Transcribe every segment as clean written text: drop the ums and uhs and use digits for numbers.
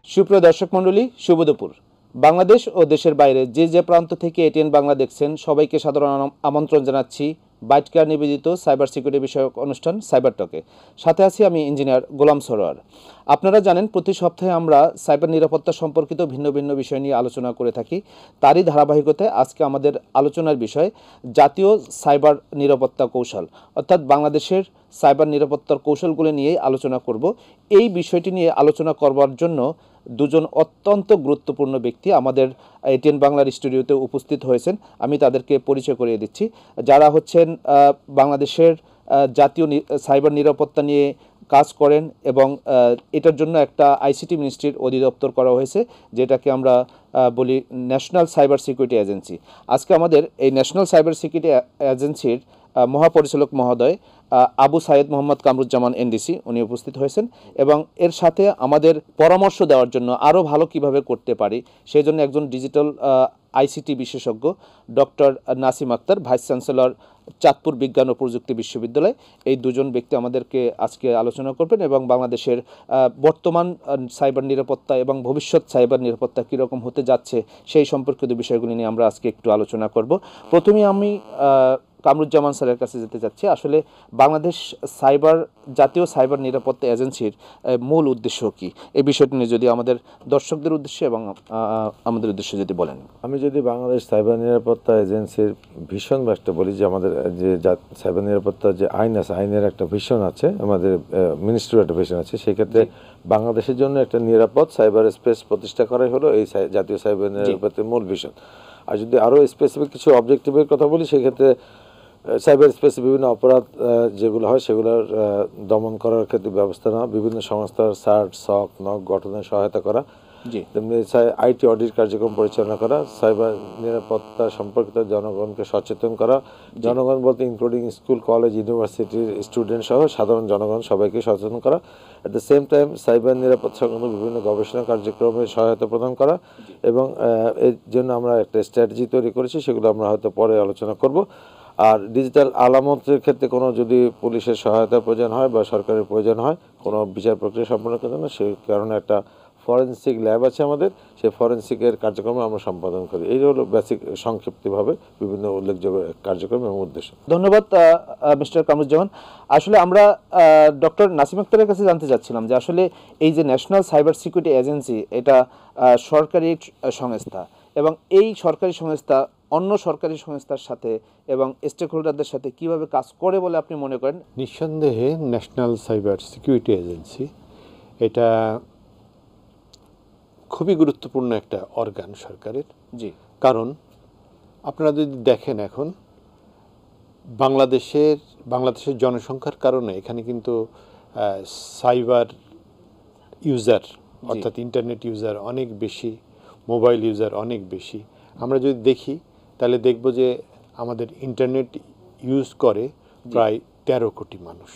সুপ্রিয় দর্শক মণ্ডলী, শুভ দুপুর। বাংলাদেশ ও দেশের বাইরে যে প্রান্ত থেকে এটিএন বাংলা দেখছেন সবাইকে সাধারণ আমন্ত্রণ জানাচ্ছি বাইট কেয়ার নিবেদিত সাইবার সিকিউরিটি বিষয়ক অনুষ্ঠান সাইবার টকে। সাথে আছি আমি ইঞ্জিনিয়ার গোলাম সরোয়ার। আপনারা জানেন প্রতি সপ্তাহে আমরা সাইবার নিরাপত্তা সম্পর্কিত ভিন্ন ভিন্ন বিষয় নিয়ে আলোচনা করে থাকি। তারই ধারাবাহিকতায় আজকে আমাদের আলোচনার বিষয় জাতীয় সাইবার নিরাপত্তা কৌশল, অর্থাৎ বাংলাদেশের সাইবার নিরাপত্তার কৌশলগুলি নিয়েই আলোচনা করব। এই বিষয়টি নিয়ে আলোচনা করবার জন্য দুজন অত্যন্ত গুরুত্বপূর্ণ ব্যক্তি আমাদের এটিএন বাংলার স্টুডিওতে উপস্থিত হয়েছেন। আমি তাদেরকে পরিচয় করিয়ে দিচ্ছি। যারা হচ্ছেন বাংলাদেশের জাতীয় সাইবার নিরাপত্তা নিয়ে কাজ করেন এবং এটার জন্য একটা আইসিটি মিনিস্ট্রির অধিদপ্তর করা হয়েছে, যেটাকে আমরা বলি ন্যাশনাল সাইবার সিকিউরিটি এজেন্সি। আজকে আমাদের এই ন্যাশনাল সাইবার সিকিউরিটি এজেন্সির মহাপরিচালক মহোদয় আবু সাইদ মোহাম্মদ কামরুজ্জামান এনডিসি উনি উপস্থিত হয়েছেন এবং এর সাথে আমাদের পরামর্শ দেওয়ার জন্য আরও ভালো কিভাবে করতে পারি সেই জন্য একজন ডিজিটাল আইসিটি বিশেষজ্ঞ doctor Nasim Akhtar, vice chancellor Chandpur বিজ্ঞান ও প্রযুক্তি বিশ্ববিদ্যালয়। এই দুজন ব্যক্তি আমাদেরকে আজকে আলোচনা করবেন এবং বাংলাদেশের বর্তমান সাইবার নিরাপত্তা এবং ভবিষ্যৎ সাইবার নিরাপত্তা কীরকম হতে যাচ্ছে সেই সম্পর্কিত বিষয়গুলি নিয়ে আমরা আজকে একটু আলোচনা করব। প্রথমে আমি কামরুজ্জামান স্যারের কাছে যেতে চাচ্ছি। আসলে বাংলাদেশ জাতীয় সাইবার নিরাপত্তা এজেন্সির মূল উদ্দেশ্য কি, এই বিষয়টি নিয়ে যদি আমাদের দর্শকদের উদ্দেশ্যে এবং আমাদের উদ্দেশ্যে যদি বলেন। আমি যদি বাংলাদেশ সাইবার নিরাপত্তা এজেন্সির ভিশন একটা বলি, যে আমাদের যে সাইবার নিরাপত্তার যে আইন আছে, আইনের একটা ভিশন আছে, আমাদের মিনিস্ট্রির একটা ভিশন আছে। সেক্ষেত্রে বাংলাদেশের জন্য একটা নিরাপদ সাইবার স্পেস প্রতিষ্ঠা করাই হলো এই জাতীয় সাইবার নিরাপত্তার মূল ভিশন। আর যদি আরও স্পেসিফিক কিছু অবজেক্টিভের কথা বলি, সেক্ষেত্রে সাইবার স্পেসে বিভিন্ন অপরাধ যেগুলো হয় সেগুলোর দমন করার ক্ষেত্রে ব্যবস্থা নেওয়া, বিভিন্ন সংস্থার সার্ট সক নক গঠনে সহায়তা করা, তেমনি আইটি অডিট কার্যক্রম পরিচালনা করা, সাইবার নিরাপত্তা সম্পর্কিত জনগণকে সচেতন করা, জনগণ বলতে ইনক্লুডিং স্কুল কলেজ ইউনিভার্সিটির স্টুডেন্ট সহ সাধারণ জনগণ সবাইকে সচেতন করা, at the same time cyber নিরাপত্তা সংক্রান্ত বিভিন্ন গবেষণা কার্যক্রমে সহায়তা প্রদান করা। এবং এর জন্য আমরা একটা স্ট্র্যাটেজি তৈরি করেছি, সেগুলো আমরা হয়তো পরে আলোচনা করব। আর ডিজিটাল আলামতের ক্ষেত্রে কোনো যদি পুলিশের সহায়তার প্রয়োজন হয় বা সরকারের প্রয়োজন হয় কোনো বিচার প্রক্রিয়া সম্পন্ন করার জন্য, সেই কারণে একটা ফরেনসিক ল্যাব আছে আমাদের, সেই ফরেনসিকের কার্যক্রম আমরা সম্পাদন করি। এই হলো বেসিক সংক্ষিপ্তভাবে বিভিন্ন উল্লেখযোগ্য কার্যক্রম এবং উদ্দেশ্য। ধন্যবাদ মিস্টার কামরুজ্জামান। আসলে আমরা ডক্টর নাসিম আক্তারের কাছে জানতে চাচ্ছিলাম যে আসলে এই যে ন্যাশনাল সাইবার সিকিউরিটি এজেন্সি, এটা সরকারি সংস্থা এবং এই সরকারি সংস্থা অন্য সরকারি সংস্থার সাথে এবং স্টেক হোল্ডারদের সাথে কিভাবে কাজ করে বলে আপনি মনে করেন? নিঃসন্দেহে ন্যাশনাল সাইবার সিকিউরিটি এজেন্সি এটা খুবই গুরুত্বপূর্ণ একটা অর্গান সরকারের। কারণ আপনারা যদি দেখেন এখন বাংলাদেশের জনসংখ্যার কারণে এখানে কিন্তু সাইবার ইউজার অর্থাৎ ইন্টারনেট ইউজার অনেক বেশি, মোবাইল ইউজার অনেক বেশি। আমরা যদি দেখি তাহলে দেখব যে আমাদের ইন্টারনেট ইউজ করে প্রায় 13 কোটি মানুষ।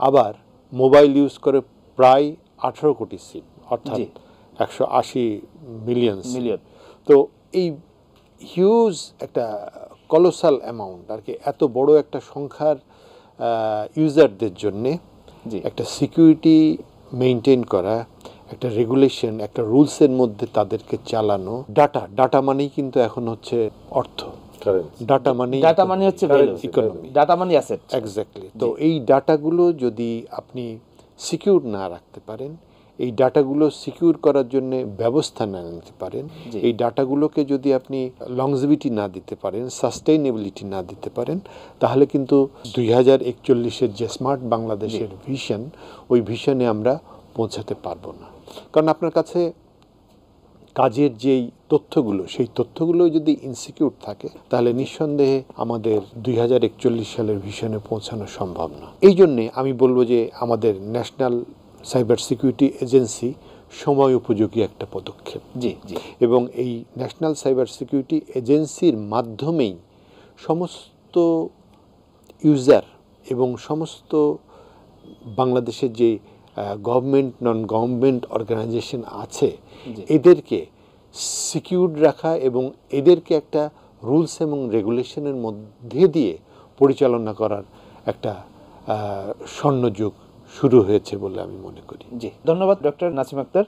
আবার মোবাইল ইউজ করে প্রায় 18 কোটি সিম, অর্থাৎ 180 মিলিয়ন। তো এই হিউজ একটা কলোসাল অ্যামাউন্ট আর কি, এত বড় একটা সংখ্যার ইউজারদের জন্যে একটা সিকিউরিটি মেনটেন করা, একটা রেগুলেশন, একটা রুলসের মধ্যে তাদেরকে চালানো। ডাটা মানেই কিন্তু এখন হচ্ছে অর্থ, ডাটা মানে হচ্ছে ইকোনমি, ডাটা মানে অ্যাসেট। এক্স্যাক্টলি। তো এই ডাটাগুলো যদি আপনি সিকিউর না রাখতে পারেন, এই ডাটাগুলো সিকিউর করার জন্য ব্যবস্থা না নিতে পারেন, এই ডাটাগুলোকে যদি আপনি লংজিভিটি না দিতে পারেন, সাস্টেইনেবিলিটি না দিতে পারেন, তাহলে কিন্তু 2041-এর যে স্মার্ট বাংলাদেশের ভিশন, ওই ভিশনে আমরা পৌঁছাতে পারবো না। কারণ আপনার কাছে কাজের যেই তথ্যগুলো, সেই তথ্যগুলো যদি ইনসিকিউর থাকে তাহলে নিঃসন্দেহে আমাদের 2041 সালের ভিশনে পৌঁছানো সম্ভব না। এই জন্যে আমি বলবো যে আমাদের ন্যাশনাল সাইবার সিকিউরিটি এজেন্সি সময় উপযোগী একটা পদক্ষেপ। এবং এই ন্যাশনাল সাইবার সিকিউরিটি এজেন্সির মাধ্যমেই সমস্ত ইউজার এবং সমস্ত বাংলাদেশের যে গভর্নমেন্ট নন গভর্নমেন্ট অর্গানাইজেশন আছে, এদেরকে সিকিউর রাখা এবং এদেরকে একটা রুলস এবং রেগুলেশনের মধ্যে দিয়ে পরিচালনা করার একটা স্বর্ণযুগ শুরু হয়েছে বলে আমি মনে করি। জি, ধন্যবাদ ডক্টর নাসিম আক্তার।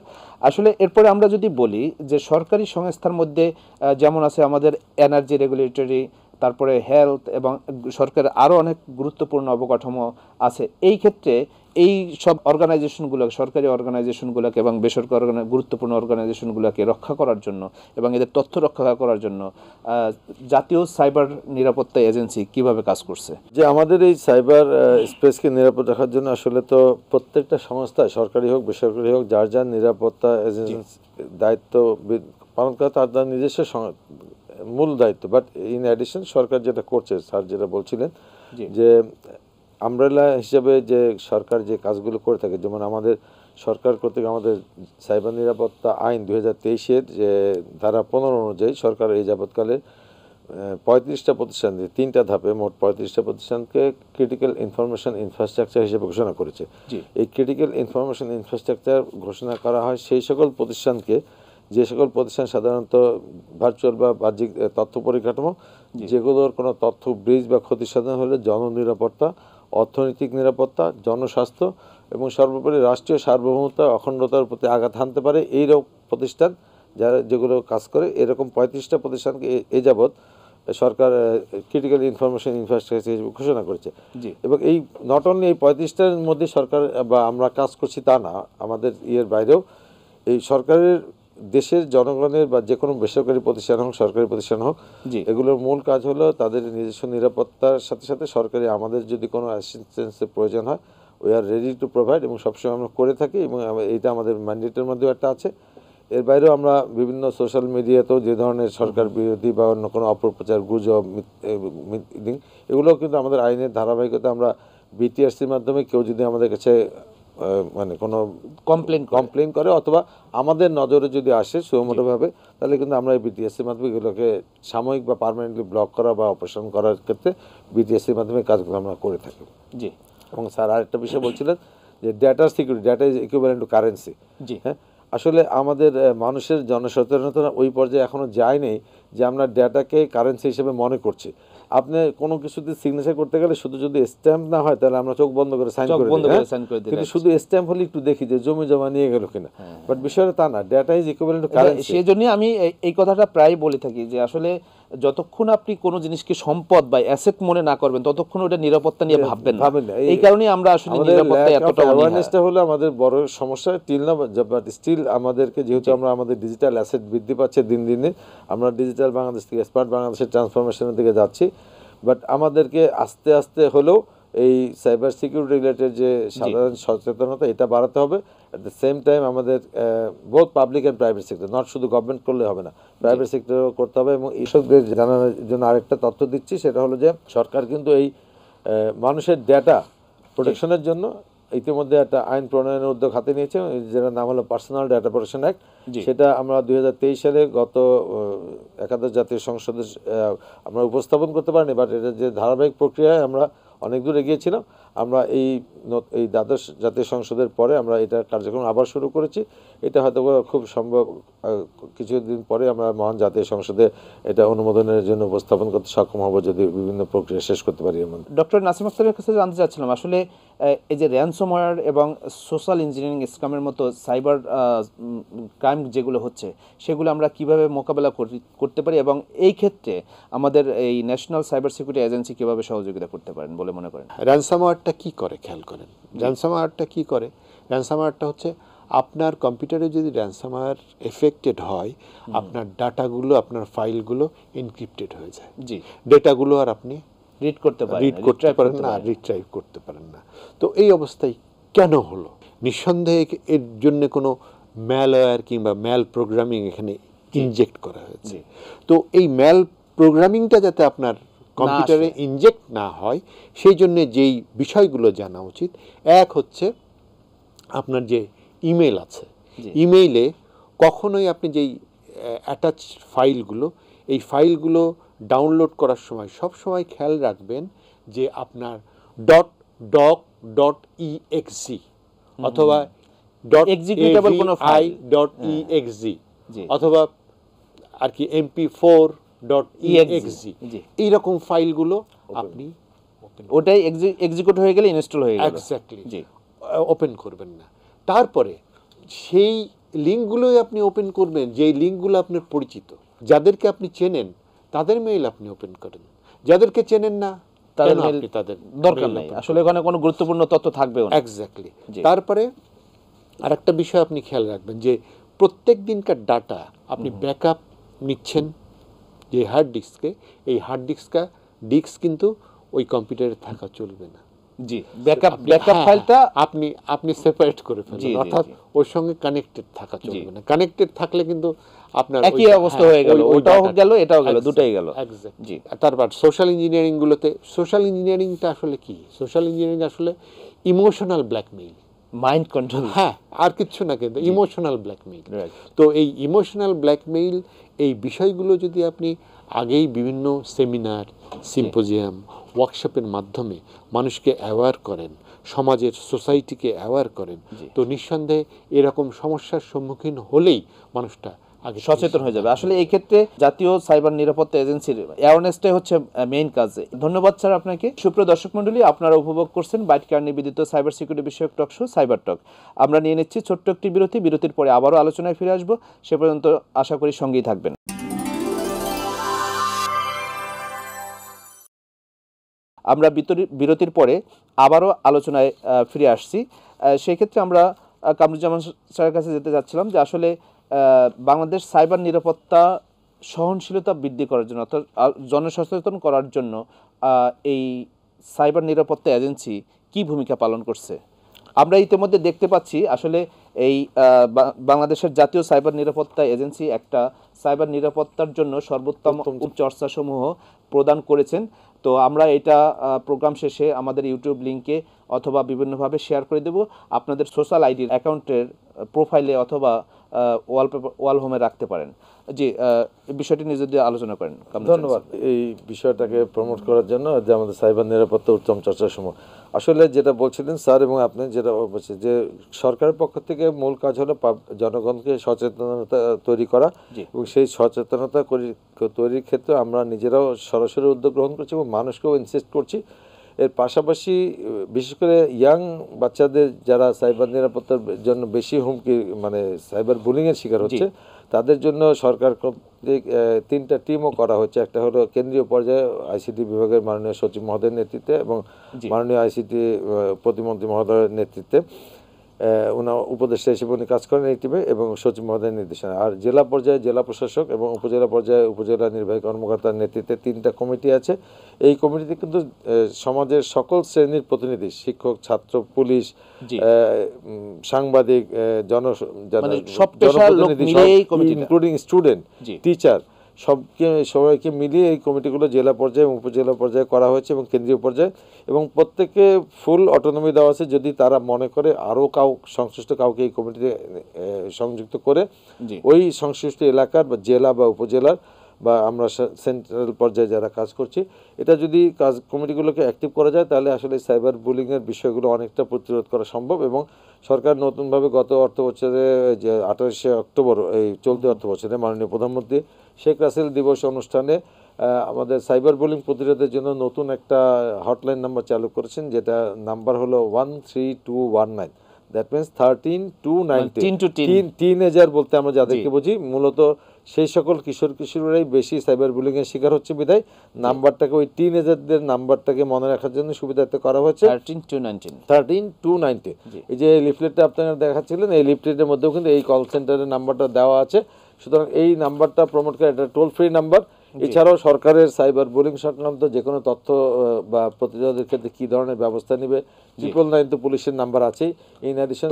আসলে এরপরে আমরা যদি বলি যে সরকারি সংস্থার মধ্যে যেমন আছে আমাদের এনার্জি রেগুলেটরি, তারপরে হেলথ এবং সরকারের আরও অনেক গুরুত্বপূর্ণ অবকাঠামো আছে। এই ক্ষেত্রে এই সব অর্গানাইজেশনগুলো, সরকারি অর্গানাইজেশনগুলোকে এবং বেসরকারি গুরুত্বপূর্ণ অর্গানাইজেশনগুলোকে রক্ষা করার জন্য এবং এদের তথ্য রক্ষা করার জন্য জাতীয় সাইবার নিরাপত্তা এজেন্সি কিভাবে কাজ করছে? যে আমাদের এই সাইবার স্পেসকে নিরাপদ রাখার জন্য আসলে তো প্রত্যেকটা সংস্থা, সরকারি হোক বেসরকারি হোক, যার যার নিরাপত্তা এজেন্সি দায়িত্ব পালন করা তার নিজস্ব মূল দায়িত্ব। বাট ইন অ্যাডিশন সরকার যেটা করছে, স্যার যেটা বলছিলেন যে আমব্রেলা হিসেবে যে সরকার যে কাজগুলো করে থাকে, যেমন আমাদের সরকার কর্তৃক আমাদের সাইবার নিরাপত্তা আইন 2023-এর যে ধারা 15 অনুযায়ী সরকার এই যাবৎকালে 35টা প্রতিষ্ঠান, 3টা ধাপে মোট 35টা প্রতিষ্ঠানকে ক্রিটিক্যাল ইনফরমেশন ইনফ্রাস্ট্রাকচার হিসেবে ঘোষণা করেছে। এই ক্রিটিক্যাল ইনফরমেশন ইনফ্রাস্ট্রাকচার ঘোষণা করা হয় সেই সকল প্রতিষ্ঠানকে, যে সকল প্রতিষ্ঠান সাধারণত ভার্চুয়াল বা বাহ্যিক তথ্য পরিকাঠামো, যেগুলোর কোনো তথ্য ব্রিজ বা ক্ষতিসাধন হলে জননিরাপত্তা, অর্থনৈতিক নিরাপত্তা, জনস্বাস্থ্য এবং সর্বোপরি রাষ্ট্রীয় সার্বভৌমত্ব অখণ্ডতার প্রতি আঘাত হানতে পারে এইরকম প্রতিষ্ঠান যারা যেগুলো কাজ করে, এরকম 35টা প্রতিষ্ঠানকে এ যাবৎ সরকার ক্রিটিক্যাল ইনফরমেশন ইনফ্রাস্ট্রাকচার হিসেবে ঘোষণা করেছে। এবং এই নট অনলি এই 35টার মধ্যে সরকার বা আমরা কাজ করছি তা না, আমাদের বাইরেও এই সরকারের দেশের জনগণের বা যে কোনো বেসরকারি প্রতিষ্ঠান হোক সরকারি প্রতিষ্ঠান হোক, এগুলোর মূল কাজ হলো তাদের নিজস্ব নিরাপত্তার সাথে সাথে সরকারি আমাদের যদি কোনো অ্যাসিস্ট্যান্সের প্রয়োজন হয়, we are ready to provide, এবং সবসময় আমরা করে থাকি এবং এইটা আমাদের ম্যান্ডেটের মধ্যেও একটা আছে। এর বাইরেও আমরা বিভিন্ন সোশ্যাল মিডিয়াতেও যে ধরনের সরকার বিরোধী বা অন্য কোনো অপপ্রচার, গুজব, এগুলোও কিন্তু আমাদের আইনের ধারাবাহিকতা আমরা বিটিআরসির মাধ্যমে কেউ যদি আমাদের কাছে মানে কোনো কমপ্লেন করে অথবা আমাদের নজরে যদি আসে সুমোটোভাবে, তাহলে কিন্তু আমরা এই বিটিএসসির মাধ্যমে এগুলোকে সাময়িক বা পার্মানেন্টলি ব্লক করা বা অপারেশন করার ক্ষেত্রে বিটিএসসির মাধ্যমে কাজগুলো আমরা করে থাকি। জি, এবং স্যার আরেকটা বিষয় বলছিলেন যে ডেটার security, data is equivalent to currency. জি হ্যাঁ, আসলে আমাদের মানুষের জনসচেতনতা ওই পর্যায়ে এখনো যায়নি যে আমরা ডেটাকে কারেন্সি হিসেবে মনে করছি। আপনি কোনো কিছুতে সিগনেচার করতে গেলে শুধু যদি স্ট্যাম্প না হয় তাহলে আমরা চোখ বন্ধ করে সাইন করে দিই, কিন্তু শুধু স্ট্যাম্প হলে একটু দেখি যে জমি জমা নিয়ে গেল কিনা, বাট বিষয়টা তা না, data is equivalent to currency. সেই জন্যই আমি এই কথাটা প্রায় বলে থাকি যে আসলে যতক্ষণ আপনি কোনো জিনিসকে সম্পদ বা অ্যাসেট মনে না করবেন ততক্ষণ ওটা নিরাপত্তা নিয়ে ভাববেন না। এই কারণেই আমরা আসলে নিরাপত্তা এতটা অ্যাওয়ারনেসটা হলো আমাদের বড় সমস্যা টিল না, বাট স্টিল আমাদেরকে যেহেতু আমরা আমাদের ডিজিটাল অ্যাসেট বৃদ্ধি পাচ্ছে দিন দিনে, আমরা ডিজিটাল বাংলাদেশ থেকে স্মার্ট বাংলাদেশের ট্রান্সফরমেশনের দিকে যাচ্ছি, বাট আমাদেরকে আস্তে আস্তে হলেও এই সাইবার সিকিউরিটি রিলেটেড যে সাধারণ সচেতনতা এটা বাড়াতে হবে। অ্যাট দ্য সেম টাইম আমাদের both public and private sector, not শুধু গভর্নমেন্ট করলে হবে না, প্রাইভেট সেক্টরও করতে হবে। এবং কৃষকদের জানানোর জন্য আরেকটা তথ্য দিচ্ছি, সেটা হলো যে সরকার কিন্তু এই মানুষের ডেটা প্রোটেকশনের জন্য ইতিমধ্যে একটা আইন প্রণয়নের উদ্যোগ হাতে নিয়েছে, যেটার নাম হলো পার্সোনাল ডেটা প্রোটেকশন অ্যাক্ট। সেটা আমরা 2023 সালে গত একাদশ জাতীয় সংসদে আমরা উপস্থাপন করতে পারিনি, বাট এটা যে ধারাবাহিক প্রক্রিয়ায় আমরা অনেক দূর এগিয়েছিলাম। আমরা এই দ্বাদশ জাতীয় সংসদের পরে আমরা এটা কার্যক্রম আবার শুরু করেছি। এটা হয়তো খুব সম্ভব কিছুদিন পরে আমরা মহান জাতীয় সংসদে এটা অনুমোদনের জন্য উপস্থাপন করতে সক্ষম হব যদি বিভিন্ন প্রক্রিয়া শেষ করতে পারি। ডক্টর নাসিম আক্তারের কাছে জানতে চাচ্ছিলাম আসলে এই যে র্যানসমওয়্যার এবং সোশ্যাল ইঞ্জিনিয়ারিং স্ক্যামের মতো সাইবার ক্রাইম যেগুলো হচ্ছে সেগুলো আমরা কিভাবে মোকাবেলা করতে পারি এবং এই ক্ষেত্রে আমাদের এই ন্যাশনাল সাইবার সিকিউরিটি এজেন্সি কিভাবে সহযোগিতা করতে পারেন বলে মনে করেন? র্যানসমওয়্যারটা কি করে খেয়াল করেন। র্যানসমওয়্যারটা কি করে, র্যানসমওয়্যারটা হচ্ছে আপনার কম্পিউটারে যদি র্যানসমওয়্যার এফেক্টেড হয়, আপনার ডাটাগুলো, আপনার ফাইলগুলো এনক্রিপ্টেড হয়ে যায়। জি, ডেটাগুলো আর আপনি রিড করতে পারেন না, রিট্রাইভ করতে পারেন না। তো এই অবস্থায় কেন হলো? নিঃসন্দেহে এর জন্য কোনো ম্যালওয়্যার কিংবা ম্যাল প্রোগ্রামিং এখানে ইনজেক্ট করা হয়েছে। তো এই ম্যাল প্রোগ্রামিংটা যাতে আপনার কম্পিউটারে ইনজেক্ট না হয় সেই জন্য যেই বিষয়গুলো জানা উচিত, এক হচ্ছে আপনার যে ইমেল আছে, ইমেইলে কখনোই আপনি যেই অ্যাটাচ ফাইলগুলো, এই ফাইলগুলো ডাউনলোড করার সময় সব সময় খেয়াল রাখবেন যে আপনার .doc.exe অথবা .avi.exe অথবা আর কি mp4.exe এইরকম ফাইলগুলো আপনি ওটাই এক্সিকিউট হয়ে গেলে ইনস্টল হয়ে গেল। এক্স্যাক্টলি। ওপেন করবেন না। তারপরে সেই লিঙ্কগুলোই আপনি ওপেন করবেন যেই লিঙ্কগুলো আপনার পরিচিত, যাদেরকে আপনি চেনেন তাদের মেইল আপনি ওপেন করেন, যাদেরকে চেনেন না তাদের কেন mail আপনি তাদের দরকার নাই, আসলে ওখানে কোনো গুরুত্বপূর্ণ তথ্য থাকবেও না। এক্স্যাক্টলি। তারপরে আরেকটা বিষয় আপনি খেয়াল রাখবেন যে প্রত্যেক দিনকার ডাটা আপনি ব্যাকআপ নিচ্ছেন যে হার্ড ডিস্কে, এই হার্ড ডিস্ক কিন্তু ওই কম্পিউটারে থাকা চলবে না। জি, ব্যাকআপ হ্যাঁ, ফাইলটা আপনি সেপারেট করে জি, ফেলবেন, জি, অর্থাৎ জি। ওর সঙ্গে কানেক্টেড থাকা চলবে না। কানেক্টেড থাকলে কিন্তু আপনার একই অবস্থা হয়ে গেল, ওটাও গেল এটাও গেল, দুটাই গেল। জি। তারপর সোশ্যাল ইঞ্জিনিয়ারিং গুলোতে, সোশ্যাল ইঞ্জিনিয়ারিংটা আসলে কি? সোশ্যাল ইঞ্জিনিয়ারিং আসলে ইমোশনাল ব্ল্যাকমেইল, মাইন্ড কন্ট্রোল। হ্যাঁ, আর কিচ্ছু না, কিন্তু ইমোশনাল ব্ল্যাকমেইল। Right. তো এই ইমোশনাল ব্ল্যাকমেইল, এই বিষয়গুলো যদি আপনি আগেই বিভিন্ন সেমিনার, সিম্পোজিয়াম, ওয়ার্কশপের মাধ্যমে মানুষকে অ্যাওয়্যার করেন, সমাজের সোসাইটিকে অ্যাওয়্যার করেন, তো নিঃসন্দেহে এরকম সমস্যার সম্মুখীন হলেই মানুষটা আগে সচেতন হয়ে যাবে। আসলে এই ক্ষেত্রে জাতীয় সাইবার নিরাপত্তা এজেন্সির অ্যাওয়ারনেসটাই হচ্ছে মেইন কাজ। ধন্যবাদ স্যার আপনাকে। সুপ্রিয় দর্শক মণ্ডলী, আপনারা উপভোগ করছেন বাইট কেয়ার নিবেদিত সাইবার সিকিউরিটি বিষয়ক টক শো সাইবার টক। আমরা নিয়ে নিচ্ছি ছোট্ট একটি বিরতি। বিরতির পরে আবারও আলোচনায় ফিরে আসবো। সে পর্যন্ত আশা করি সঙ্গেই থাকবেন। আমরা বিরতির পরে আবারও আলোচনায় ফিরে আসছি। সেই ক্ষেত্রে আমরা কামরুজ্জামান স্যারের কাছে যেতে যাচ্ছিলাম যে আসলে বাংলাদেশ সাইবার নিরাপত্তা সহনশীলতা বৃদ্ধি করার জন্য, অর্থাৎ জনসচেতন করার জন্য এই সাইবার নিরাপত্তা এজেন্সি কি ভূমিকা পালন করছে? আমরা ইতিমধ্যে দেখতে পাচ্ছি আসলে এই বাংলাদেশের জাতীয় সাইবার নিরাপত্তা এজেন্সি একটা সাইবার নিরাপত্তার জন্য সর্বোত্তম চর্চাসমূহ প্রদান করেছেন। তো আমরা এটা প্রোগ্রাম শেষে আমাদের ইউটিউব লিঙ্কে অথবা বিভিন্নভাবে শেয়ার করে দেব। আপনাদের সোশ্যাল আইডি অ্যাকাউন্টের প্রোফাইলে অথবা ওয়াল হোমে রাখতে পারেন। জি, এই বিষয়টি নিয়ে যদি আলোচনা করেন। ধন্যবাদ এই বিষয়টাকে প্রমোট করার জন্য, যে আমাদের সাইবার নিরাপত্তা উত্তম চর্চার সময়। আসলে যেটা বলছিলেন স্যার এবং আপনি যেটা বলছেন যে সরকারের পক্ষ থেকে মূল কাজ হলো জনগণকে সচেতনতা তৈরি করা, এবং সেই সচেতনতা তৈরির ক্ষেত্রে আমরা নিজেরাও সরাসরি উদ্যোগ গ্রহণ করছি এবং মানুষকেও ইনসিস্ট করছি। এর পাশাপাশি বিশেষ করে ইয়াং বাচ্চাদের যারা সাইবার নিরাপত্তার জন্য বেশি হুমকি মানে সাইবার বুলিংয়ের শিকার হচ্ছে, তাদের জন্য সরকার কর্তৃক 3টা টিমও করা হচ্ছে। একটা হলো কেন্দ্রীয় পর্যায়ে আইসিটি বিভাগের মাননীয় সচিব মহোদয়ের নেতৃত্বে এবং মাননীয় আইসিটি প্রতিমন্ত্রী মহোদয়ের নেতৃত্বে ওনার উপদেষ্টা হিসেবে উনি কাজ করেন এই টিমে, এবং সচিব মহোদয়ের নির্দেশনা। আর জেলা পর্যায়ে জেলা প্রশাসক এবং উপজেলা পর্যায়ে উপজেলা নির্বাহী কর্মকর্তার নেতৃত্বে 3টা কমিটি আছে। এই কমিটিতে কিন্তু সমাজের সকল শ্রেণীর প্রতিনিধি, শিক্ষক, ছাত্র, পুলিশ, সাংবাদিক, জনপ্রতিনিধি, ইনক্লুডিং স্টুডেন্ট, টিচার, সবাইকে মিলিয়ে এই কমিটিগুলো জেলা পর্যায়ে এবং উপজেলা পর্যায়ে করা হয়েছে এবং কেন্দ্রীয় পর্যায়ে, এবং প্রত্যেককে ফুল অটোনমি দেওয়া আছে যদি তারা মনে করে আরও সংশ্লিষ্ট কাউকে এই কমিটিতে সংযুক্ত করে ওই সংশ্লিষ্ট এলাকার বা জেলা বা উপজেলার বা আমরা সেন্ট্রাল পর্যায়ে যারা কাজ করছি, এটা যদি কমিটিগুলোকে অ্যাক্টিভ করা যায় তাহলে আসলে সাইবার বুলিংয়ের বিষয়গুলো অনেকটা প্রতিরোধ করা সম্ভব। এবং সরকার নতুনভাবে গত অর্থ বছরে যে 28শে অক্টোবর এই চলতি অর্থ বছরে মাননীয় প্রধানমন্ত্রী শেখ রাসেল দিবস অনুষ্ঠানে আমাদের সাইবার বুলিং প্রতিরোধের জন্য নতুন একটা হটলাইন নাম্বার চালু করেছেন, যেটা নাম্বার হলো 13219। That means 13-290। টিনেজার বলতে আমরা যাদেরকে বুঝি মূলত সেই সকল কিশোরীরাই বেশি সাইবার বুলিংয়ের শিকার হচ্ছে বিধায় নাম্বারটাকে ওই টিনেজারদের নাম্বারটাকে মনে রাখার জন্য সুবিধার্থে করা হয়েছে 13-290। এই যে লিফলেটটা আপনারা দেখাচ্ছিলেন, এই লিফলেটের মধ্যেও কিন্তু এই কল সেন্টারের নাম্বারটা দেওয়া আছে। সুতরাং এই নাম্বারটা প্রমোট করে, এটা টোল ফ্রি নাম্বার। এছাড়াও সরকারের সাইবার বুলিং সংক্রান্ত যে কোনো তথ্য বা প্রতিরোধের ক্ষেত্রে কি ধরনের ব্যবস্থা নেবে, 999 তো পুলিশের নাম্বার আছেই। ইন অ্যাডিশন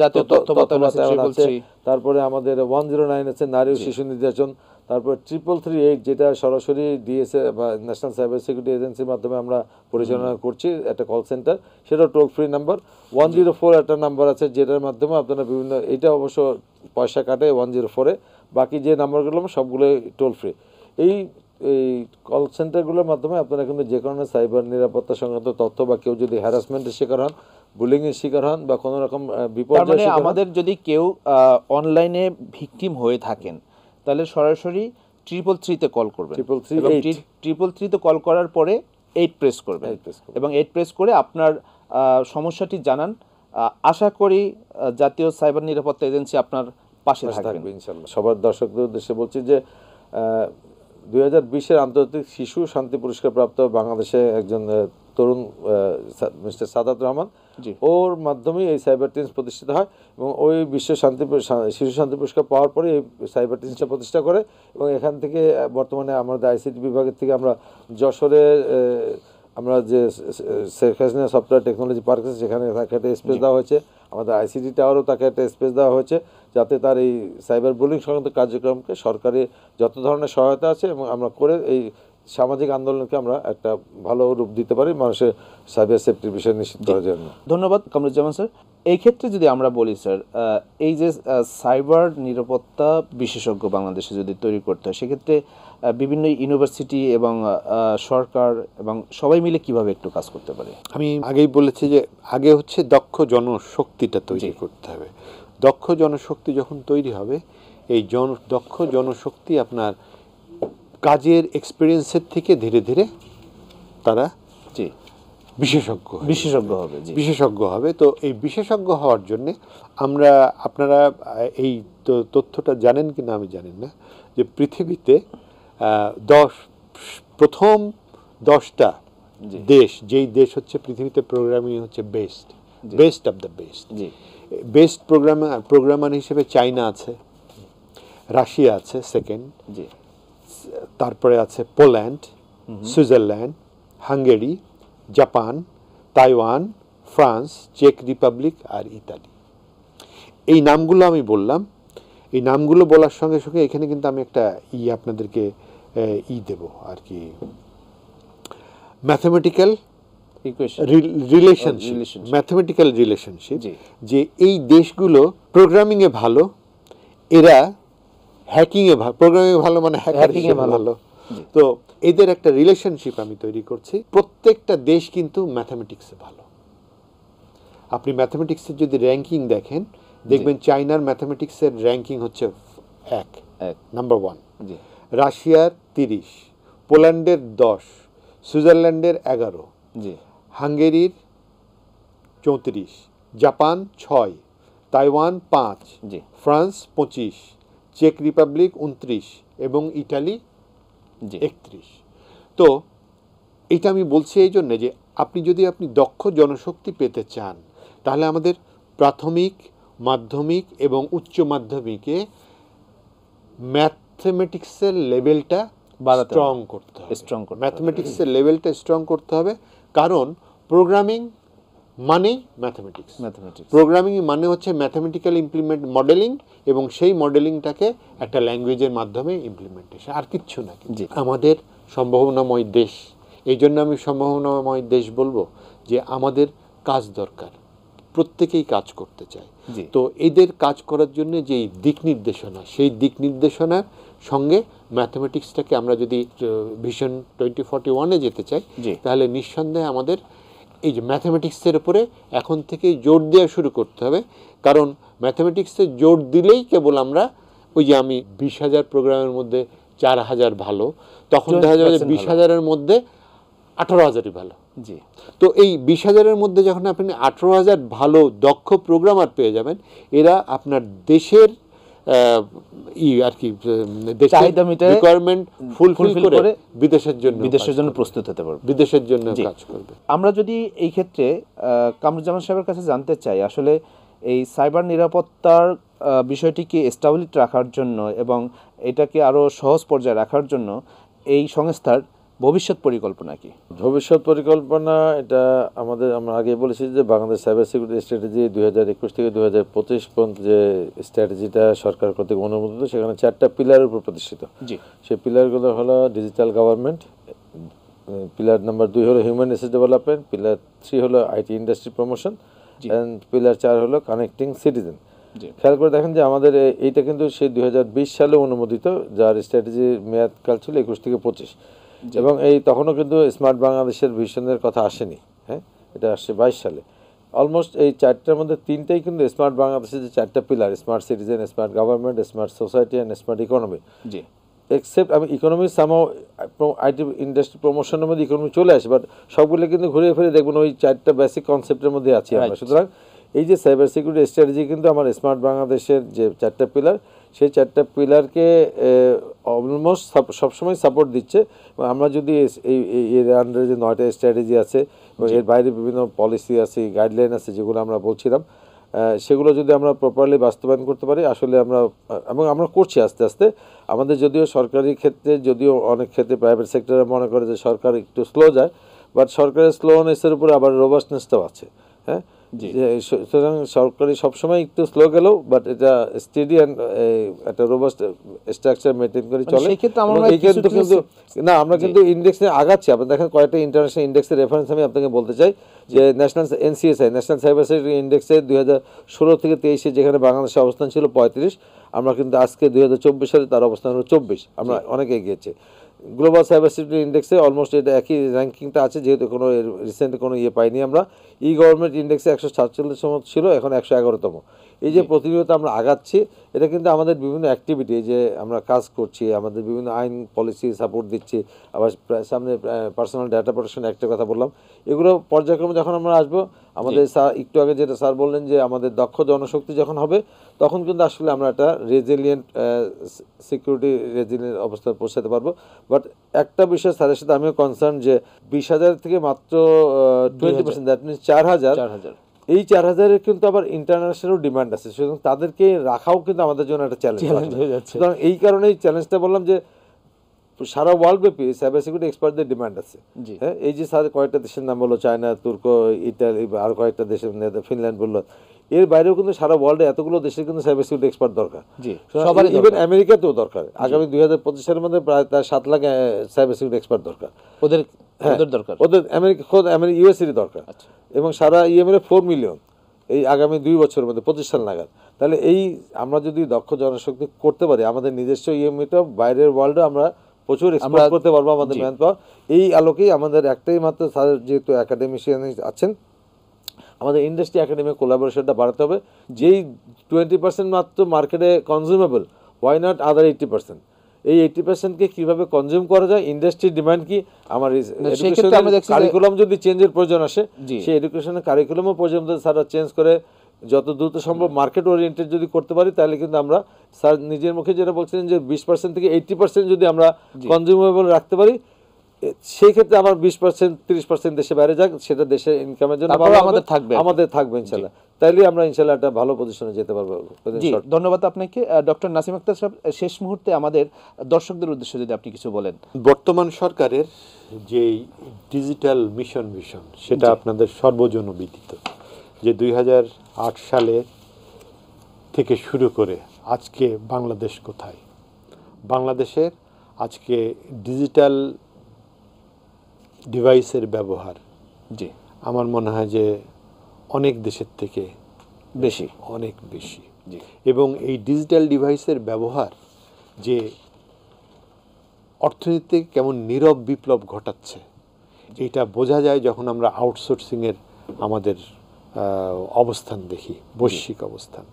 জাতীয় তথ্য বাতায়ন আছে, তারপরে আমাদের 109 আছে নারী ও শিশু নির্যাতন, তারপর 3338 যেটা সরাসরি ডিএসএ বা ন্যাশনাল সাইবার সিকিউরিটি এজেন্সির মাধ্যমে আমরা পরিচালনা করছি, একটা কল সেন্টার, সেটা টোল ফ্রি নাম্বার। 104 একটা নাম্বার আছে যেটার মাধ্যমে আপনারা বিভিন্ন, এটা অবশ্য পয়সা কাটে 104-এ, বাকি যে নাম্বারগুলো সবগুলোই টোল ফ্রি। এই কল সেন্টারগুলোর মাধ্যমে আপনারা কিন্তু যে কোনো সাইবার নিরাপত্তা সংক্রান্ত তথ্য বা কেউ যদি হ্যারাসমেন্টের শিকার হন, বুলিংয়ের শিকার হন বা কোনো রকম বিপর্যয়, আমাদের যদি কেউ অনলাইনে ভিকটিম হয়ে থাকেন তাহলে সরাসরি 333-তে কল করবেন। 333-তে কল করার পরে 8 প্রেস করবেন এবং 8 প্রেস করে আপনার সমস্যাটি জানান। আশা করি জাতীয় সাইবার নিরাপত্তা এজেন্সি আপনার পাশে থাকবে থাকবে ইনশাল্লাহ। সবার দর্শকদের উদ্দেশ্যে বলছি যে 2020-এর আন্তর্জাতিক শিশু শান্তি পুরস্কার প্রাপ্ত বাংলাদেশে একজন তরুণ মিস্টার সাদাত রহমান, জি। ওর মাধ্যমেই এই সাইবার টিমস প্রতিষ্ঠিত হয় এবং ওই বিশ্ব শিশু শান্তি পুরস্কার পাওয়ার পরে এই সাইবার টিমসটা প্রতিষ্ঠা করে এবং এখান থেকে বর্তমানে আমাদের আইসিটি বিভাগের থেকে আমরা যশোরে আমরা যে Sheikh Hasina software technology park আছে সেখানে তাকে একটা স্পেস দেওয়া হয়েছে, আমাদের আইসিটি টাওয়ারও তাকে একটা স্পেস দেওয়া হয়েছে যাতে তার এই সাইবার বুলিং সংক্রান্ত কার্যক্রমকে সরকারি যত ধরনের সহায়তা আছে এবং আমরা করে এই সামাজিক আন্দোলনকে আমরা একটা ভালো রূপ দিতে পারি মানুষের সাইবার সেফটির বিষয় নিশ্চিত করার জন্য। ধন্যবাদ কামরুজ্জামান স্যার। এই ক্ষেত্রে যদি আমরা বলি স্যার, এই যে সাইবার নিরাপত্তা বিশেষজ্ঞ বাংলাদেশে যদি তৈরি করতে হয় সেক্ষেত্রে বিভিন্ন ইউনিভার্সিটি এবং সরকার এবং সবাই মিলে কিভাবে একটু কাজ করতে পারে? আমি আগেই বলেছি যে আগে হচ্ছে দক্ষ জনশক্তিটা তৈরি করতে হবে। দক্ষ জনশক্তি যখন তৈরি হবে, এই দক্ষ জনশক্তি আপনার কাজের এক্সপিরিয়েন্সের থেকে ধীরে ধীরে তারা জি বিশেষজ্ঞ হবে। জি, বিশেষজ্ঞ হবে। তো এই বিশেষজ্ঞ হওয়ার জন্যে আপনারা এই তথ্যটা জানেন কি না আমি জানি না, যে পৃথিবীতে প্রথম 10টা দেশ, যেই দেশ হচ্ছে পৃথিবীতে প্রোগ্রামিং হচ্ছে best of the best, best programmer হিসেবে চায়না আছে, রাশিয়া আছে সেকেন্ড, তারপরে আছে Poland, Switzerland, Hungary, Japan, Taiwan, France, চেক রিপাবলিক আর ইতালি। এই নামগুলো আমি বললাম। এই নামগুলো বলার সঙ্গে সঙ্গে এখানে কিন্তু আমি একটা আপনাদেরকে দেব আর কি, ম্যাথমেটিক্যাল রিলেশনশিপ, যে এই দেশগুলো প্রোগ্রামিংয়ে ভালো, এরা হ্যাকিংয়ে ভালো, প্রোগ্রামিংয়ে ভালো মানে হ্যাকিংয়ে ভালো। তো এদের একটা রিলেশনশিপ আমি তৈরি করছি। প্রত্যেকটা দেশ কিন্তু ম্যাথমেটিক্সে ভালো। আপনি ম্যাথমেটিক্সের যদি র্যাঙ্কিং দেখেন, দেখবেন চায়নার ম্যাথমেটিক্সের র্যাঙ্কিং হচ্ছে 1 নাম্বার 1, রাশিয়ার 30, পোল্যান্ডের 10, সুইজারল্যান্ডের 11, হাঙ্গেরির 34, জাপান 6, তাইওয়ান 5, ফ্রান্স 25, চেক রিপাবলিক 29 এবং ইটালি 31। তো এটা আমি বলছি এই জন্যে যে আপনি দক্ষ জনশক্তি পেতে চান, তাহলে আমাদের প্রাথমিক, মাধ্যমিক এবং উচ্চ মাধ্যমিকে ম্যাথমেটিক্সের লেভেলটা স্ট্রং করতে হবে। ম্যাথমেটিক্সের লেভেলটা স্ট্রং করতে হবে, কারণ প্রোগ্রামিং মানেই ম্যাথমেটিক্স। প্রোগ্রামিং মানে হচ্ছে ম্যাথমেটিক্যাল ইমপ্লিমেন্ট মডেলিং, এবং সেই মডেলিংটাকে একটা ল্যাঙ্গুয়েজের মাধ্যমে ইমপ্লিমেন্টেশন, আর কিচ্ছু না। আমাদের সম্ভাবনাময় দেশ, এই জন্য আমি সম্ভাবনাময় দেশ বলবো যে আমাদের কাজ দরকার, প্রত্যেকেই কাজ করতে চায়। তো এদের কাজ করার জন্য যে দিক নির্দেশনা, সেই দিক নির্দেশনার সঙ্গে ম্যাথমেটিক্সটাকে আমরা যদি ভিশন 2041-এ যেতে চাই, তাহলে নিঃসন্দেহে আমাদের এই যে ম্যাথমেটিক্সের উপরে এখন থেকেই জোর দেওয়া শুরু করতে হবে। কারণ ম্যাথমেটিক্সে জোর দিলেই কেবল আমরা ওই যে আমি 20,000 প্রোগ্রামের মধ্যে 4,000 ভালো, তখন দেখা যাবে 20,000-এর মধ্যে 18,000-ই ভালো। তো এই 20,000-এর মধ্যে যখন আপনি 18,000 ভালো দক্ষ প্রোগ্রামার পেয়ে যাবেন, এরা আপনার দেশের আর কি রিকোয়ারমেন্ট ফুলফিল করে বিদেশের জন্য প্রস্তুত হতে পারবে, বিদেশের জন্য কাজ করবে। আমরা যদি এই ক্ষেত্রে কামরুজ্জামান সাহেবের কাছে জানতে চাই, আসলে এই সাইবার নিরাপত্তার বিষয়টিকে এস্টাবলিশ রাখার জন্য এবং এটাকে আরও সহজ পর্যায়ে রাখার জন্য এই সংস্থার ভবিষ্যৎ পরিকল্পনা কি? ভবিষ্যৎ পরিকল্পনা এটা আমরা আগে বলেছি যে বাংলাদেশ সাইবার সিকিউরিটি স্ট্র্যাটেজি 2021 থেকে 2025 পর্যন্ত যে স্ট্র্যাটেজিটা সরকার কর্তৃক অনুমোদিত, সেখানে 4টা পিলারের উপর প্রতিষ্ঠিত। সেই পিলারগুলো হলো ডিজিটাল গভর্নমেন্ট, পিলার নাম্বার 2 হলো হিউম্যান রিসোর্স ডেভেলপমেন্ট, পিলার 3 হলো IT industry promotion, and pillar 4 হলো কানেক্টিং সিটিজেন। খেয়াল করে দেখেন যে আমাদের এইটা কিন্তু সেই 2020 সালে অনুমোদিত, যার স্ট্র্যাটেজির মেয়াদকাল ছিল 21 থেকে 25, এবং এই তখনও কিন্তু স্মার্ট বাংলাদেশের ভিশনের কথা আসেনি। হ্যাঁ, এটা আসছে 22 সালে। অলমোস্ট এই 4টার মধ্যে 3টাই কিন্তু স্মার্ট বাংলাদেশের যে 4টা pillar, smart citizen, smart government, smart society and smart economy, except আমি ইকোনমি সামাও আইটি ইন্ডাস্ট্রি প্রমোশনের মধ্যে ইকোনমি চলে আসে, বাট সবগুলো কিন্তু ঘুরে ফিরে দেখবেন ওই 4টা বেসিক কনসেপ্টের মধ্যে আছি আমরা। সুতরাং এই যে সাইবার সিকিউরিটি স্ট্র্যাটেজি কিন্তু আমার স্মার্ট বাংলাদেশের যে 4টা পিলার, সেই 4টা পিলারকে অলমোস্ট সবসময় সাপোর্ট দিচ্ছে। আমরা যদি এর আন্ডারে যে 9টা স্ট্র্যাটেজি আছে, এর বাইরে বিভিন্ন পলিসি আছে, গাইডলাইন আছে, যেগুলো আমরা বলছিলাম, সেগুলো যদি আমরা প্রপারলি বাস্তবায়ন করতে পারি, আসলে আমরা এবং আমরা করছি আস্তে আস্তে। আমাদের যদিও সরকারি ক্ষেত্রে, যদিও অনেক ক্ষেত্রে প্রাইভেট সেক্টরে মনে করে যে সরকার একটু স্লো যায়, বাট সরকারের স্লোনেসের উপরে আবার রোবাস্টনেসটাও আছে। হ্যাঁ, সুতরাং সরকারি সবসময় একটু স্লো গেলেও বাট এটা স্টেডি অ্যান্ড একটা রোবাস্ট স্ট্রাকচার মেনটেন করে চলে। কিন্তু না, আমরা কিন্তু ইন্ডেক্সে আগাচ্ছি। আপনি দেখেন কয়েকটা ইন্টারন্যাশনাল ইন্ডেক্সের রেফারেন্স আমি আপনাকে বলতে চাই, যে national NCSI national cyber security ইন্ডেক্সে 2016 থেকে 23 যেখানে বাংলাদেশের অবস্থান ছিল 35, আমরা কিন্তু আজকে 2024 সালে তার অবস্থান হলো 24, আমরা অনেক এগিয়েছে। গ্লোবাল সাইবার সিকিউরিটি ইন্ডেক্সে অলমোস্ট এটা একই র্যাঙ্কিংটা আছে, যেহেতু কোনো রিসেন্ট কোনো পাইনি আমরা। গভর্নমেন্ট ইন্ডেক্সে 147তম ছিল, এখন 111তম। এই যে প্রতিনিয়ত আমরা আগাচ্ছি, এটা কিন্তু আমাদের বিভিন্ন অ্যাক্টিভিটি যে আমরা কাজ করছি, আমাদের বিভিন্ন আইন পলিসি সাপোর্ট দিচ্ছি, আবার সামনে পার্সোনাল ডাটা প্রোটেকশন অ্যাক্টের কথা বললাম, এগুলো পর্যায়ক্রমে যখন আমরা আসবো, আমাদের স্যার একটু আগে যেটা স্যার বললেন যে আমাদের দক্ষ জনশক্তি যখন হবে, তখন কিন্তু আসলে আমরা একটা রেজিলিয়েন্ট সিকিউরিটি রেজিলিয়েন্ট অবস্থায় পৌঁছাতে পারবো। বাট একটা বিষয় স্যারের সাথে আমিও কনসার্ন, যে 20,000 থেকে মাত্র 20%, দ্যাট মিনস 4,000, এই 4,000-এর কিন্তু আবার ইন্টারন্যাশনাল ডিমান্ড আছে, সুতরাং তাদেরকে রাখাও কিন্তু আমাদের জন্য একটা চ্যালেঞ্জ হয়ে যাচ্ছে। সুতরাং এই কারণেই চ্যালেঞ্জটা বললাম যে সারা ওয়ার্ল্ড ব্যাপী সাইবার সিকিউরিটি এক্সপার্টদের ডিমান্ড আছে। হ্যাঁ, এই যে স্যার কয়েকটা দেশের নাম বললো, চায়না, তুর্কি, ইতালি, আর কয়েকটা দেশের, ফিনল্যান্ড বললো, এর বাইরেও কিন্তু সারা ওয়ার্ল্ডে এতগুলো দেশের কিন্তু সাইবার সিকিউরিটি এক্সপার্ট দরকার। ইভেন আমেরিকাতেও দরকার। আগামী 2025 সালের মধ্যে প্রায় তার 7 লাখ সাইবার সিকিউরিটি এক্সপার্ট দরকার। ওদের দরকার, ওদের ইউএসএরই দরকার। এবং সারা ইএমএর 4 মিলিয়ন এই আগামী 2 বছরের মধ্যে 25 সাল নাগাদ। তাহলে এই আমরা যদি দক্ষ জনশক্তি করতে পারি, আমাদের নিজস্ব ইএমএটা বাইরের ওয়ার্ল্ডে আমরা প্রচুর এক্সপোর্ট করতে পারবো আমাদের ম্যান পাওয়ার। এই আলোকেই আমাদের একটাই মাত্র, স্যার যেহেতু একাডেমিশিয়ান আছেন, আমাদের ইন্ডাস্ট্রি একাডেমি কোলাবোরেশনটা বাড়াতে হবে। যেই 20% মাত্র মার্কেটে কনজিউমেবল, ওয়াই নট আদার 80%? এই 80%কে কিভাবে কনজিউম করা যায়, ইন্ডাস্ট্রির ডিমান্ড কি, আমার কারিকুলাম যদি চেঞ্জের প্রয়োজন আসে, সেই এডুকেশনের কারিকুলামও পর্যন্ত স্যার চেঞ্জ করে যত দ্রুত সম্ভব মার্কেট ওরিয়েন্টেড যদি করতে পারি, তাহলে কিন্তু আমরা, স্যার নিজের মুখে যেটা বলছিলেন যে 20% থেকে 80% যদি আমরা কনজিউমেবল রাখতে পারি, সেই ক্ষেত্রে আমার 20% 30% দেশে বাইরে যাক, সেটা দেশের ইনকামের জন্য আমাদের থাকবে ইনশাল্লাহ। তাইলে আমরা ইনশাল্লাহ একটা ভালো পজিশনে যেতে পারবো। ধন্যবাদ আপনাকে। ডক্টর নাসিম আক্তার সাহেব, শেষ মুহূর্তে আমাদের দর্শকদের উদ্দেশ্যে যদি আপনি কিছু বলেন। বর্তমান সরকারের যে ডিজিটাল মিশন সেটা আপনাদের সর্বজনবিদিত, যে 2008 সালে থেকে শুরু করে আজকে বাংলাদেশ কোথায়। বাংলাদেশের আজকে ডিজিটাল ডিভাইসের ব্যবহার আমার মনে হয় যে অনেক দেশের থেকে অনেক বেশি। এবং এই ডিজিটাল ডিভাইসের ব্যবহার যে অর্থনীতিতে কেমন নীরব বিপ্লব ঘটাচ্ছে, এটা বোঝা যায় যখন আমরা আউটসোর্সিংয়ের আমাদের অবস্থান দেখি, বৈশ্বিক অবস্থান।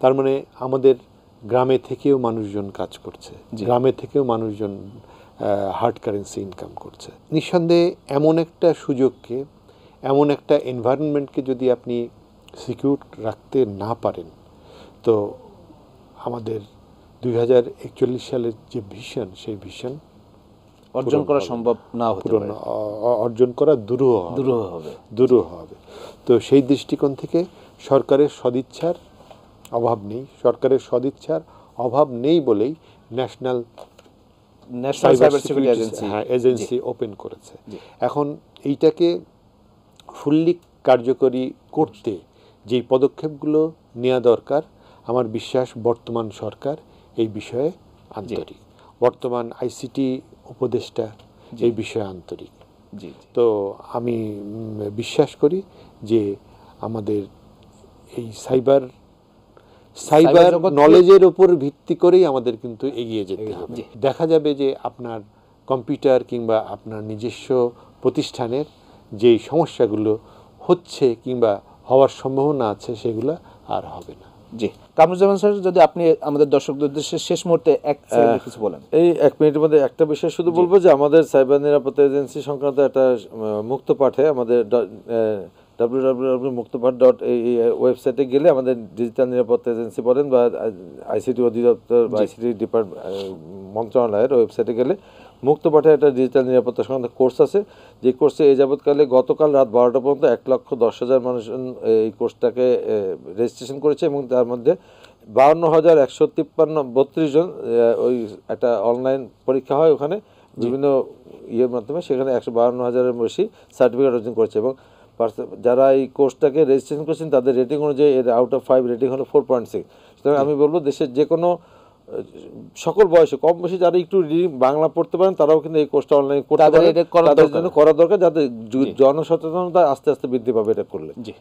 তার মানে আমাদের গ্রামে থেকেও মানুষজন কাজ করছে, গ্রামে থেকেও মানুষজন হার্ড কারেন্সি ইনকাম করছে। নিঃসন্দেহে এমন একটা সুযোগকে, এমন একটা এনভায়রনমেন্টকে যদি আপনি সিকিউর রাখতে না পারেন, তো আমাদের 2041 সালের যে ভিশন, সেই ভিশন অর্জন করা সম্ভব না হতে পারে, অর্জন করা দুরূহ হবে। তো সেই দৃষ্টিকোণ থেকে সরকারের সদিচ্ছার অভাব নেই বলেই national cyber security agency open করেছে। এখন এইটাকে ফুললি কার্যকরী করতে যেই পদক্ষেপগুলো নেওয়া দরকার, আমার বিশ্বাস বর্তমান সরকার এই বিষয়ে আন্তরিক, বর্তমান আইসিটি উপদেষ্টা এই বিষয়ে আন্তরিক। তো আমি বিশ্বাস করি যে আমাদের এই সাইবার নলেজের উপর ভিত্তি করেই আমাদের কিন্তু এগিয়ে যেতে হবে। দেখা যাবে যে আপনার কম্পিউটার কিংবা আপনার নিজস্ব প্রতিষ্ঠানের যেই সমস্যাগুলো হচ্ছে কিংবা হওয়ার সম্ভাবনা আছে, সেগুলো আর হবে না। কামরুজ্জামান স্যার, যদি আপনি আমাদের দর্শকদের উদ্দেশ্যে শেষ মুহূর্তে কিছু বলেন। এই 1 মিনিটের মধ্যে একটা বিষয় শুধু বলবো যে আমাদের সাইবার নিরাপত্তা এজেন্সি সংক্রান্ত একটা মুক্ত পাঠে আমাদের www.মুক্তপাঠ ডট এই ওয়েবসাইটে গেলে আমাদের ডিজিটাল নিরাপত্তা এজেন্সি বলেন বা আইসিটি অধিদপ্তর বা আইসিটি মন্ত্রণালয়ের ওয়েবসাইটে গেলে মুক্তপাঠে একটা ডিজিটাল নিরাপত্তা সংক্রান্ত কোর্স আছে, যে কোর্সে এই যাবৎকালে গতকাল রাত 12টা পর্যন্ত 1,10,000 মানুষ এই কোর্সটাকে রেজিস্ট্রেশন করেছে এবং তার মধ্যে 52,132 জন ওই একটা অনলাইন পরীক্ষা হয় ওখানে বিভিন্ন ইয়ের মাধ্যমে, সেখানে 152,000-এর বেশি সার্টিফিকেট অর্জন করেছে এবং যারা এই কোর্সটাকে রেজিস্ট্রেশন করেছেন তাদের রেটিং অনুযায়ী এর আউট অফ 5 রেটিং হলো 4.6। সুতরাং আমি বলবো দেশের যে কোনো সকল বয়সে কম বেশি যারা একটু বাংলা পড়তে পারেন তারাও কিন্তু এই কোর্সটা অনলাইন করতে পারেন, তাদের জন্য করা দরকার, যাতে জনসচেতনতা আস্তে আস্তে বৃদ্ধি পাবে এটা করলে। জি,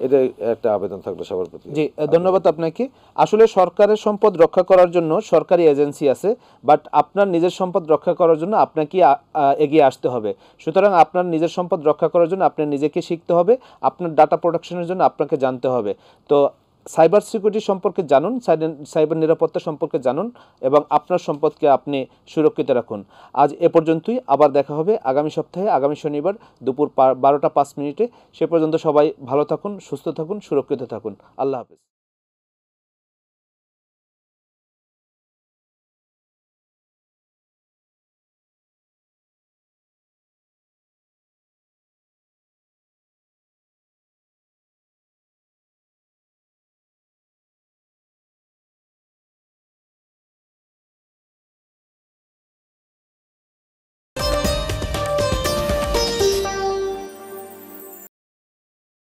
এটা একটা আবেদন থাকলো সবার প্রতি। জি, ধন্যবাদ আপনাকে। আসলে সরকারের সম্পদ রক্ষা করার জন্য সরকারি এজেন্সি আছে, বাট আপনার নিজের সম্পদ রক্ষা করার জন্য আপনাকে এগিয়ে আসতে হবে। সুতরাং আপনার নিজের সম্পদ রক্ষা করার জন্য আপনি নিজেকে শিখতে হবে, আপনার ডাটা প্রোটেকশনের জন্য আপনাকে জানতে হবে। তো সাইবার সিকিউরিটি সম্পর্কে জানুন, সাইবার নিরাপত্তা সম্পর্কে জানুন এবং আপনার সম্পদকে আপনি সুরক্ষিত রাখুন। আজ এ পর্যন্তই, আবার দেখা হবে আগামী সপ্তাহে, আগামী শনিবার দুপুর 12টা 5 মিনিটে। সে পর্যন্ত সবাই ভালো থাকুন, সুস্থ থাকুন, সুরক্ষিত থাকুন। আল্লাহ হাফেজ।